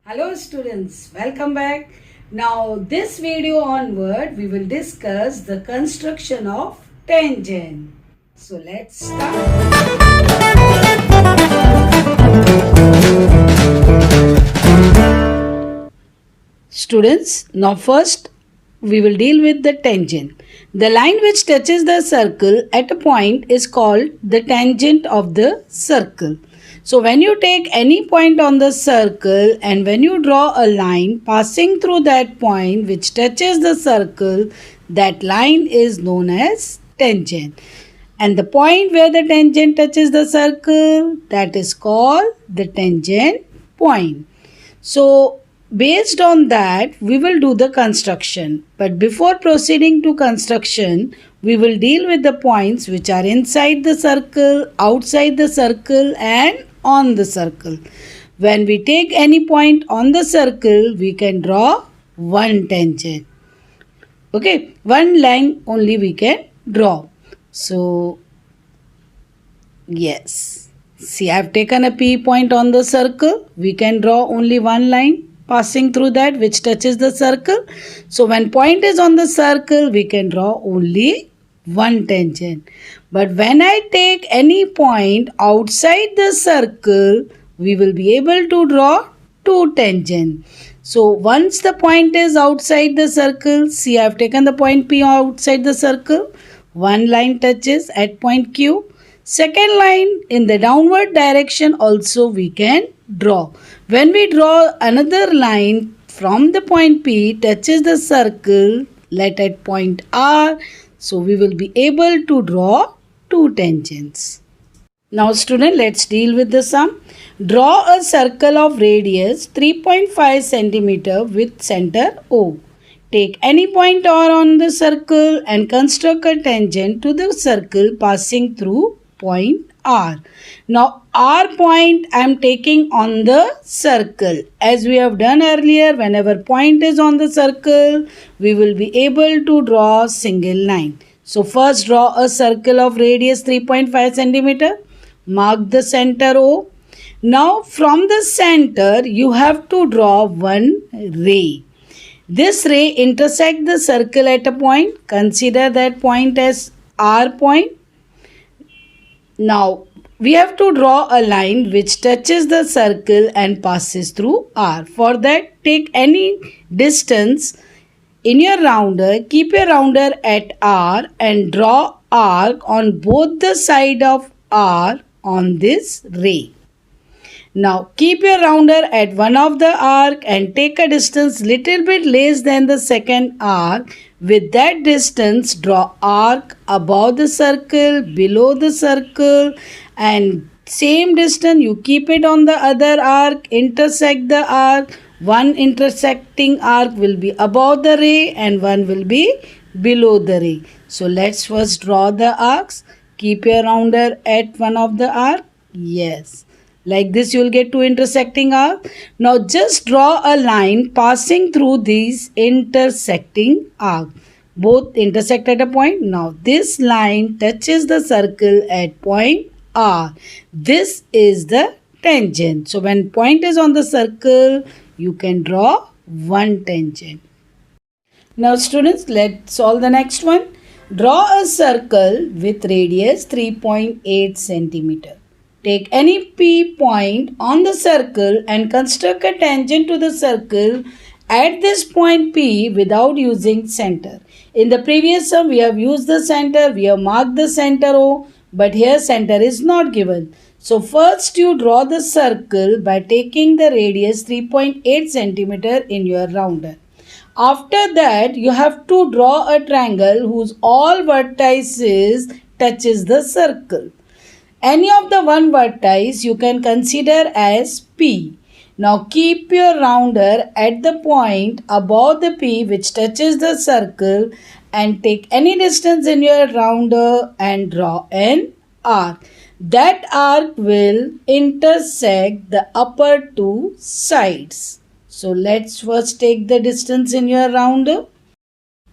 Hello students, welcome back. Now this video onward we will discuss the construction of tangent. So let's start. Students, now first we will deal with the tangent. The line which touches the circle at a point is called the tangent of the circle. So when you take any point on the circle and when you draw a line passing through that point which touches the circle, that line is known as tangent. And the point where the tangent touches the circle, that is called the tangent point. So based on that, we will do the construction. But before proceeding to construction, we will deal with the points which are inside the circle, outside the circle and on the circle. When we take any point on the circle, we can draw one tangent. Okay, one line only we can draw. So, yes. See, I have taken a P point on the circle. We can draw only one line passing through that which touches the circle. So, when point is on the circle, we can draw only one tangent. But when I take any point outside the circle, we will be able to draw two tangents. So once the point is outside the circle, see I have taken the point P outside the circle. One line touches at point Q. Second line in the downward direction also we can draw. When we draw another line from the point P touches the circle, let at point R. So we will be able to draw two tangents. Now student, let's deal with the sum. Draw a circle of radius 3.5 cm with center O. Take any point R on the circle and construct a tangent to the circle passing through point R. Now R point I am taking on the circle. As we have done earlier, whenever point is on the circle, we will be able to draw a single line. So first draw a circle of radius 3.5 cm. Mark the center O. Now from the center you have to draw one ray. This ray intersects the circle at a point. Consider that point as R point. Now we have to draw a line which touches the circle and passes through R. For that, take any distance in your rounder, keep your rounder at R and draw arc on both the side of R on this ray. Now keep your rounder at one of the arc and take a distance little bit less than the second arc. With that distance, draw arc above the circle, below the circle, and same distance you keep it on the other arc, intersect the arc. One intersecting arc will be above the ray and one will be below the ray. So let's first draw the arcs. Keep your rounder at one of the arc. Yes. Like this you will get two intersecting arcs. Now just draw a line passing through these intersecting arcs. Both intersect at a point. Now this line touches the circle at point R. This is the tangent. So when point is on the circle, you can draw one tangent. Now students, let's solve the next one. Draw a circle with radius 3.8 cm. Take any P point on the circle and construct a tangent to the circle at this point P without using center. In the previous sum, we have used the center, we have marked the center O, but here center is not given. So first you draw the circle by taking the radius 3.8 cm in your rounder. After that, you have to draw a triangle whose all vertices touches the circle. Any of the one vertex you can consider as P. Now keep your rounder at the point above the P which touches the circle and take any distance in your rounder and draw an arc. That arc will intersect the upper two sides. So let's first take the distance in your rounder.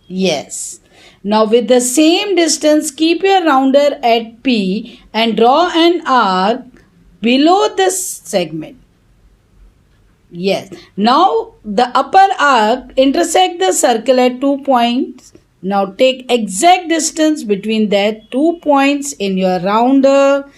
Yes. Now with the same distance, keep your rounder at P and draw an arc below this segment. Yes. Now the upper arc intersect the circle at 2 points. Now take exact distance between that 2 points in your rounder.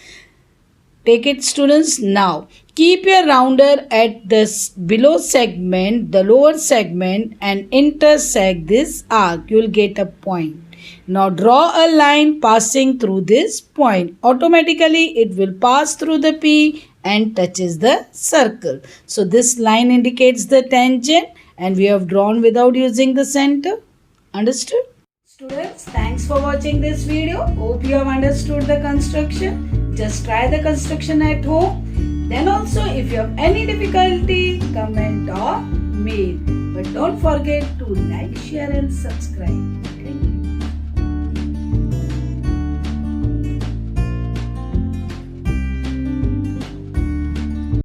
Take it, students. Now keep your rounder at this below segment, the lower segment, and intersect this arc. You will get a point. Now draw a line passing through this point. Automatically it will pass through the P and touches the circle. So this line indicates the tangent and we have drawn without using the center. Understood? Students, thanks for watching this video. Hope you have understood the construction. Just try the construction at home. Then also if you have any difficulty, comment or mail. But don't forget to like, share and subscribe. Thank you.